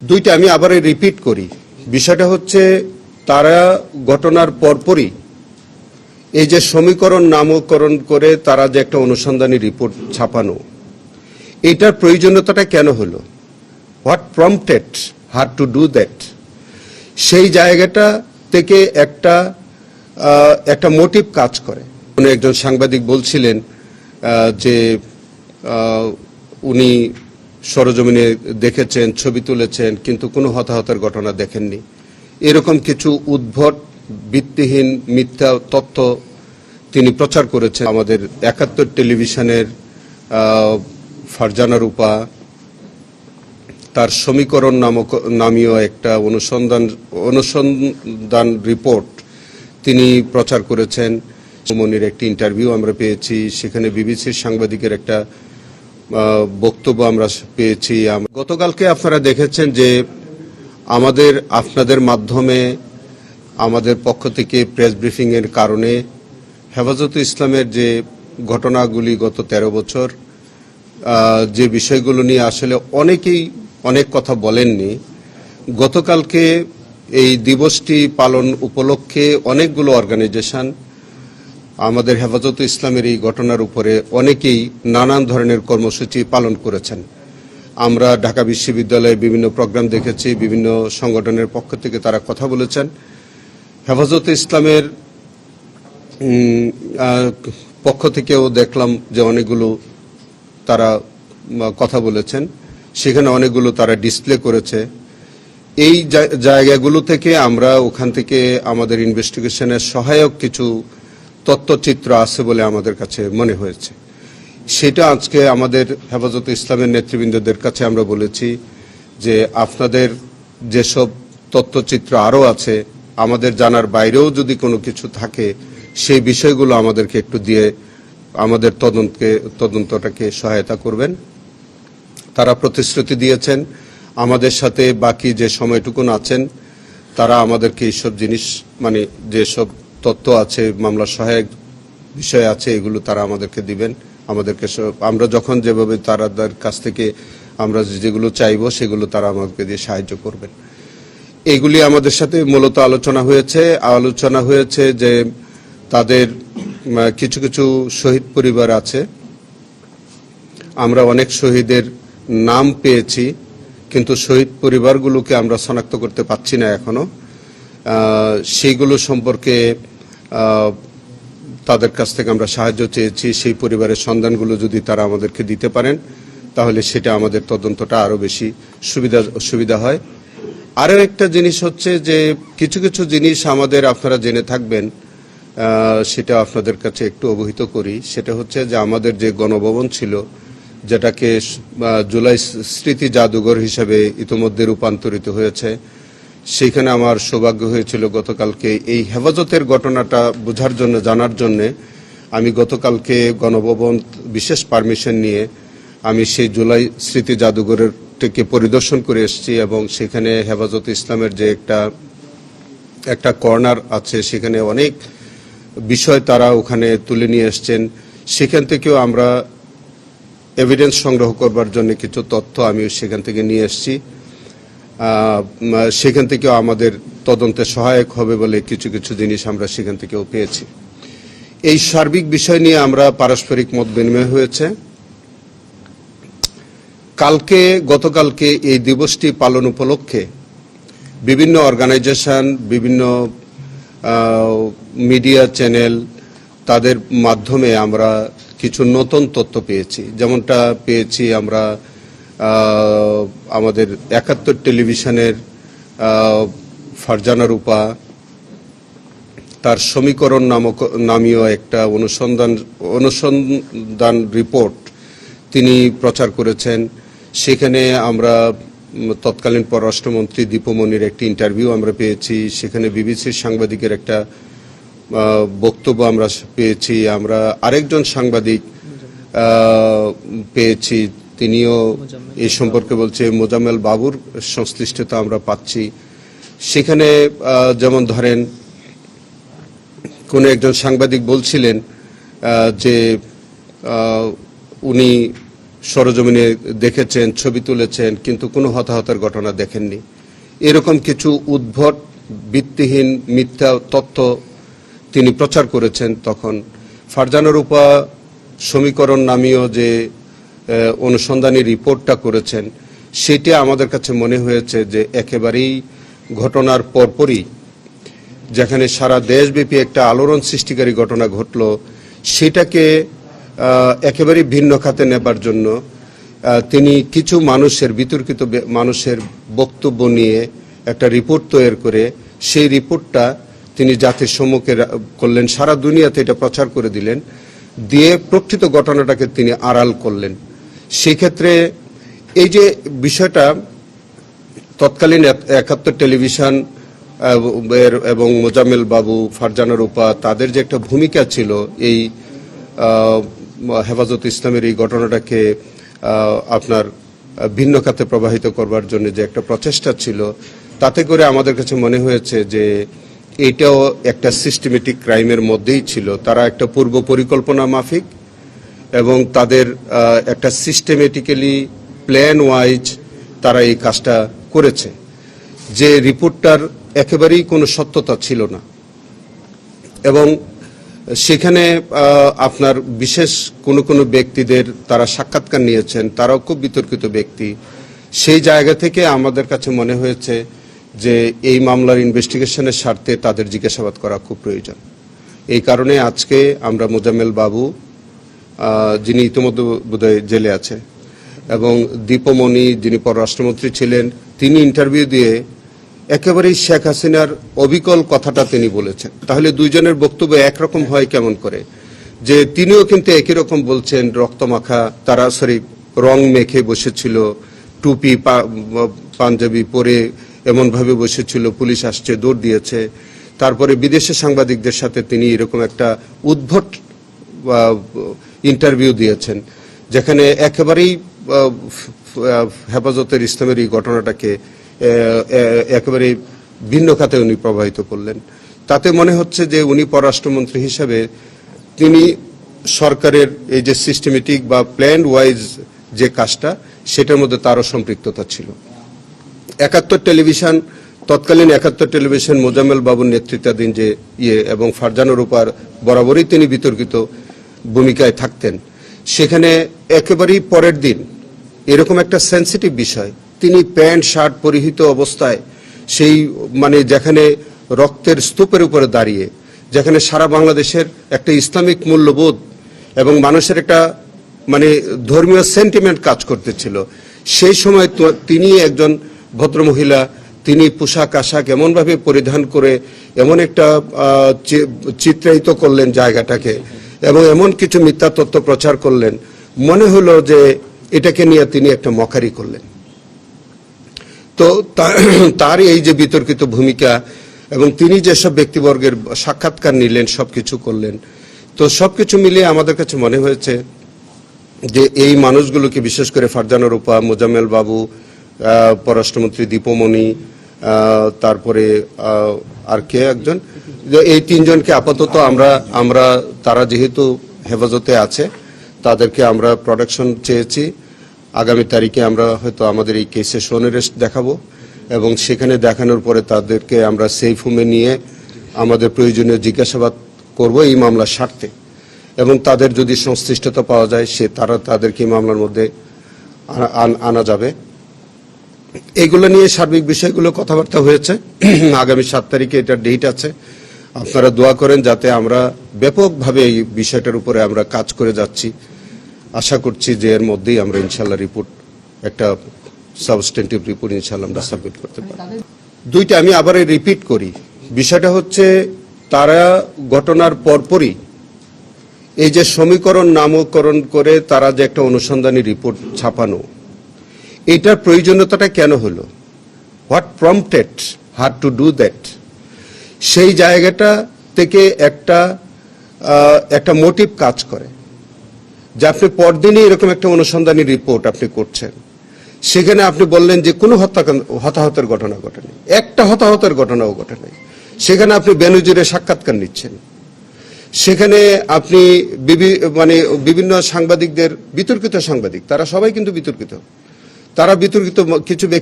দুইটা আমি আবার রিপিট করি। বিষয়টা হচ্ছে তারা ঘটনার পরপরই এই যে সমীকরণ নামকরণ করে তারা যে একটা অনুসন্ধানী রিপোর্ট ছাপানো, এইটার প্রয়োজনীয়তাটা কেন হলো, what prompted her to do that, সেই জায়গাটা থেকে একটা মোটিভ কাজ করে। একজন সাংবাদিক বলছিলেন যে উনি সরজমিনে দেখেছেন, ছবি তুলেছেন, কিন্তু কোনো হতাহতের ঘটনা দেখেননি। এরকম কিছু উদ্ভট ভিত্তিহীন মিথ্যা তথ্য তিনি প্রচার করেছেন। আমাদের ৭১ টেলিভিশনের ফারজানা রূপা তার সমীকরণ নামীয় একটা অনুসন্ধান রিপোর্ট তিনি প্রচার করেছেন। মনির একটি ইন্টারভিউ আমরা পেয়েছি, সেখানে বিবিসির সাংবাদিকের একটা বক্তব্য আমরা পেয়েছি। গতকালকে আপনারা দেখেছেন যে আপনাদের মাধ্যমে আমাদের পক্ষ থেকে প্রেস ব্রিফিং এর কারণে হেফাজতে ইসলামের যে ঘটনাগুলি গত ১৩ বছর যে বিষয়গুলো নিয়ে আসলে অনেকেই অনেক কথা বলেননি, গতকালকে এই দিবসটি পালন উপলক্ষে অনেকগুলো অর্গানাইজেশন আমাদের হেফাজতে ইসলামের এই ঘটনার উপরে অনেকেই নানান ধরনের কর্মসূচি পালন করেছেন। আমরা ঢাকা বিশ্ববিদ্যালয়ে বিভিন্ন প্রোগ্রাম দেখেছি, বিভিন্ন সংগঠনের পক্ষ থেকে তারা কথা বলেছেন। হেফাজতে ইসলামের পক্ষ থেকেও দেখলাম যে অনেকগুলো তারা কথা বলেছেন, সেখানে অনেকগুলো তারা ডিসপ্লে করেছে। এই জায়গাগুলো থেকে আমরা ওখান থেকে আমাদের ইনভেস্টিগেশনের সহায়ক কিছু তথ্যচিত্র আছে বলে আমাদের কাছে মনে হয়েছে। সেটা আজকে আমাদের হেফাজতে ইসলামের নেতৃবৃন্দদের কাছে আমরা বলেছি যে আপনাদের যেসব তথ্যচিত্র আরও আছে, আমাদের জানার বাইরেও যদি কোনো কিছু থাকে, সেই বিষয়গুলো আমাদেরকে একটু দিয়ে আমাদের তদন্তটাকে সহায়তা করবেন। তারা প্রতিশ্রুতি দিয়েছেন আমাদের সাথে বাকি যে সময়টুকুন আছেন তারা আমাদেরকে এইসব জিনিস, মানে যেসব তথ্য আছে, মামলার সহায়ক বিষয় আছে, এগুলো তারা আমাদেরকে দিবেন। আমাদেরকে আমরা যখন যেভাবে তাদের কাছ থেকে আমরা যেগুলো চাইবো সেগুলো তারা আমাদেরকে দিয়ে সাহায্য করবেন। এগুলি আমাদের সাথে মূলত আলোচনা হয়েছে যে তাদের কিছু কিছু শহীদ পরিবার আছে, আমরা অনেক শহীদের নাম পেয়েছি, কিন্তু শহীদ পরিবারগুলোকে আমরা শনাক্ত করতে পারছি না এখনো। সেইগুলো সম্পর্কে তাদের কাছ থেকে আমরা সাহায্য চেয়েছি। সেই পরিবারের সন্ধানগুলো যদি তারা আমাদেরকে দিতে পারেন তাহলে সেটা আমাদের তদন্তটা আরো বেশি সুবিধা হয়। আরও একটা জিনিস হচ্ছে যে কিছু কিছু জিনিস আপনারা জেনে থাকবেন, সেটা আপনাদের কাছে একটু অবহিত করি। সেটা হচ্ছে যে আমাদের যে গণভবন ছিল, যেটাকে জুলাই স্মৃতি জাদুঘর হিসেবে ইতিমধ্যে রূপান্তরিত হয়েছে, সেখানে আমার সৌভাগ্য হয়েছিল গতকালকে এই হেফাজতের ঘটনাটা বোঝার জন্য, জানার জন্য আমি গতকালকে গণভবন বিশেষ পারমিশন নিয়ে আমি সেই জুলাই স্মৃতি জাদুঘরের থেকে পরিদর্শন করে এসেছি। এবং সেখানে হেফাজতে ইসলামের যে একটা কর্নার আছে, সেখানে অনেক বিষয় তারা ওখানে তুলে নিয়ে এসছেন। সেখান থেকেও আমরা এভিডেন্স সংগ্রহ করবার জন্য কিছু তথ্য আমি সেখান থেকে নিয়ে এসেছি। সেখান থেকেও আমাদের তদন্তে সহায়ক হবে বলে কিছু কিছু জিনিস আমরা সেখান থেকেও পেয়েছি। এই সার্বিক বিষয় নিয়ে আমরা পারস্পরিক মত বিনিময় হয়েছে। গতকালকে এই দিবসটি পালন উপলক্ষে বিভিন্ন অর্গানাইজেশন, বিভিন্ন মিডিয়া চ্যানেল, তাদের মাধ্যমে আমরা কিছু নতুন তথ্য পেয়েছি। যেমনটা পেয়েছি আমরা আমাদের ৭১ টেলিভিশনের ফারজানা রূপা তার সমীকরণ নামীয় একটা অনুসন্ধান রিপোর্ট তিনি প্রচার করেছেন। সেখানে আমরা তৎকালীন পররাষ্ট্রমন্ত্রী দীপু মনির একটি ইন্টারভিউ আমরা পেয়েছি, সেখানে বিবিসির সাংবাদিকের একটা বক্তব্য আমরা পেয়েছি। আমরা আরেকজন সাংবাদিক পেয়েছি, তিনিও এই সম্পর্কে বলছে, মোজাম্মেল বাবুর সংশ্লিষ্টতা আমরা পাচ্ছি। সেখানে যেমন ধরেন কোন একজন সাংবাদিক বলছিলেন যে উনি সরজমিনে দেখেছেন, ছবি তুলেছেন, কিন্তু কোনো হতাহতের ঘটনা দেখেননি। এরকম কিছু উদ্ভট ভিত্তিহীন মিথ্যা তথ্য তিনি প্রচার করেছেন। তখন ফারজানা রূপা সমীকরণ নামীয় যে অনুসন্ধানী রিপোর্টটা করেছেন, সেটা আমাদের কাছে মনে হয়েছে যে একেবারেই ঘটনার পরপরই, যেখানে সারা দেশব্যাপী একটা আলোড়ন সৃষ্টিকারী ঘটনা ঘটল, সেটাকে একেবারেই ভিন্ন খাতে নেবার জন্য তিনি কিছু মানুষের, বিতর্কিত মানুষের বক্তব্য নিয়ে একটা রিপোর্ট তৈরি করে সেই রিপোর্টটা তিনি জাতির সম্মুখে করলেন, সারা দুনিয়াতে এটা প্রচার করে দিলেন, দিয়ে প্রকৃত ঘটনাটাকে তিনি আড়াল করলেন। সেক্ষেত্রে এই যে বিষয়টা, তৎকালীন ৭১ টেলিভিশন এবং মোজাম্মেল বাবু, ফারজানা রূপা, তাদের যে একটা ভূমিকা ছিল এই হেফাজত ইসলামের এই ঘটনাটাকে আপনার ভিন্ন খাতে প্রবাহিত করবার জন্য যে একটা প্রচেষ্টা ছিল, তাতে করে আমাদের কাছে মনে হয়েছে যে এইটাও একটা সিস্টেমেটিক ক্রাইমের মধ্যেই ছিল। তারা একটা পূর্ব পরিকল্পনা মাফিক এবং তাদের একটা সিস্টেমেটিক্যালি প্ল্যান ওয়াইজ তারা এই কাজটা করেছে। যে রিপোর্টটার একেবারেই কোনো সত্যতা ছিল না, এবং সেখানে আপনার বিশেষ কোনো ব্যক্তিদের তারা সাক্ষাৎকার নিয়েছেন, তারাও খুব বিতর্কিত ব্যক্তি। সেই জায়গা থেকে আমাদের কাছে মনে হয়েছে যে এই মামলার ইনভেস্টিগেশনের স্বার্থে তাদের জিজ্ঞাসাবাদ করা খুব প্রয়োজন। এই কারণে আজকে আমরা মোজাম্মেল বাবু, যিনি ইতিমধ্যে বোধহয় জেলে আছে, এবং দীপমণি, যিনি পররাষ্ট্রমন্ত্রী ছিলেন, তিনি ইন্টারভিউ দিয়ে একেবারেই শেখ হাসিনার অবিকল কথাটা তিনি বলেছেন। তাহলে দুইজনের বক্তব্য একরকম হয় কেমন করে? যে তিনিও কিন্তু একই রকম বলছেন, রক্তমাখা, তারা রং মেখে বসেছিল, টুপি পাঞ্জাবি পরে এমনভাবে বসেছিল, পুলিশ আসছে, দৌড় দিয়েছে। তারপরে বিদেশি সাংবাদিকদের সাথে তিনি এরকম একটা উদ্ভট ইন্টারভিউ দিয়েছেন, যেখানে একেবারেই হেফাজতের ইসলামের এই ঘটনাটাকে একেবারে ভিন্ন খাতে উনি প্রবাহিত করলেন। তাতে মনে হচ্ছে যে উনি পররাষ্ট্রমন্ত্রী হিসাবে তিনি সরকারের এই যে সিস্টেমেটিক বা প্ল্যান ওয়াইজ যে কাজটা, সেটার মধ্যে তারও সম্পৃক্ততা ছিল। ৭১ টেলিভিশন, তৎকালীন ৭১ টেলিভিশন মোজাম্মেল বাবুর নেতৃত্বাধীন যে এবং ফারজানা রূপার বরাবরই তিনি বিতর্কিত ভূমিকায় থাকতেন। সেখানে একেবারেই পরের দিন এরকম একটা সেন্সিটিভ বিষয়, তিনি প্যান্ট শার্ট পরিহিত অবস্থায় সেই যেখানে রক্তের স্তূপের উপরে দাঁড়িয়ে, যেখানে সারা বাংলাদেশের একটা ইসলামিক মূল্যবোধ এবং মানুষের একটা ধর্মীয় সেন্টিমেন্ট কাজ করতেছিল, সেই সময় তিনি একজন ভদ্রমহিলা, তিনি পোশাক আশাক এমনভাবে পরিধান করে এমন একটা চিত্রায়িত করলেন জায়গাটাকে, এবং এমন কিছু মিথ্যা তথ্য প্রচার করলেন, মনে হলো যে এটাকে নিয়ে তিনি একটা মকারি করলেন। তো তার এই যে বিতর্কিত ভূমিকা এবং তিনি যেসব ব্যক্তিবর্গের সাক্ষাৎকার নিলেন, সবকিছু করলেন, তো সবকিছু মিলিয়ে আমাদের কাছে মনে হয়েছে যে এই মানুষগুলোকে, বিশেষ করে ফারজানা রূপা, মোজাম্মেল বাবু, পররাষ্ট্রমন্ত্রী দীপমণি, তারপরে আর কে একজন, এই তিনজনকে আপাতত আমরা তারা যেহেতু হেফাজতে আছে, তাদেরকে আমরা প্রোটেকশন চেয়েছি। আগামী তারিখে আমরা হয়তো আমাদের এই কেসে শোন অ্যারেস্ট দেখাবো, এবং সেখানে দেখানোর পরে তাদেরকে আমরা সেফ হোমে নিয়ে আমাদের প্রয়োজনীয় জিজ্ঞাসাবাদ করব এই মামলার স্বার্থে, এবং তাদের যদি সংশ্লিষ্টতা পাওয়া যায় তাদেরকে এই মামলার মধ্যে আনা যাবে। এইগুলো নিয়ে সার্বিক বিষয়গুলো কথাবার্তা হয়েছে। আগামী 7 তারিখে এটার ডেট আছে। আপনারা দোয়া করেন যাতে আমরা ব্যাপকভাবে এই বিষয়টার উপরে আমরা কাজ করে যাচ্ছি। আশা করছি যে এর মধ্যেই আমরা ইনশাল্লাহ রিপোর্ট, একটা সাবস্টেন্টিভ রিপোর্ট ইনশাল্লাহ আমরা সাবমিট করতে পারি। দুইটা আমি আবার রিপিট করি, বিষয়টা হচ্ছে তারা ঘটনার পরপরই এই যে সমীকরণ নামকরণ করে তারা যে একটা অনুসন্ধানী রিপোর্ট ছাপানো, এটার প্রয়োজনীয়তাটা কেন হলো, what prompted her to do that, সেই জায়গাটা থেকে একটা মোটিভ কাজ করে যে আপনি পরদিনই এরকম একটা অনুসন্ধানী রিপোর্ট আপনি করছেন, সেখানে আপনি বললেন যে কোনো হতাহতের ঘটনা ঘটেনি, একটা হতাহতের ঘটনাও ঘটেনি, সেখানে আপনি বেনজিরের সাক্ষাৎকার নিচ্ছেন, সেখানে আপনি মানে বিভিন্ন সাংবাদিকদের, বিতর্কিত সাংবাদিক, তারা সবাই কিন্তু বিতর্কিত, তারা বিতর্কিত কিছু ব্যক্তি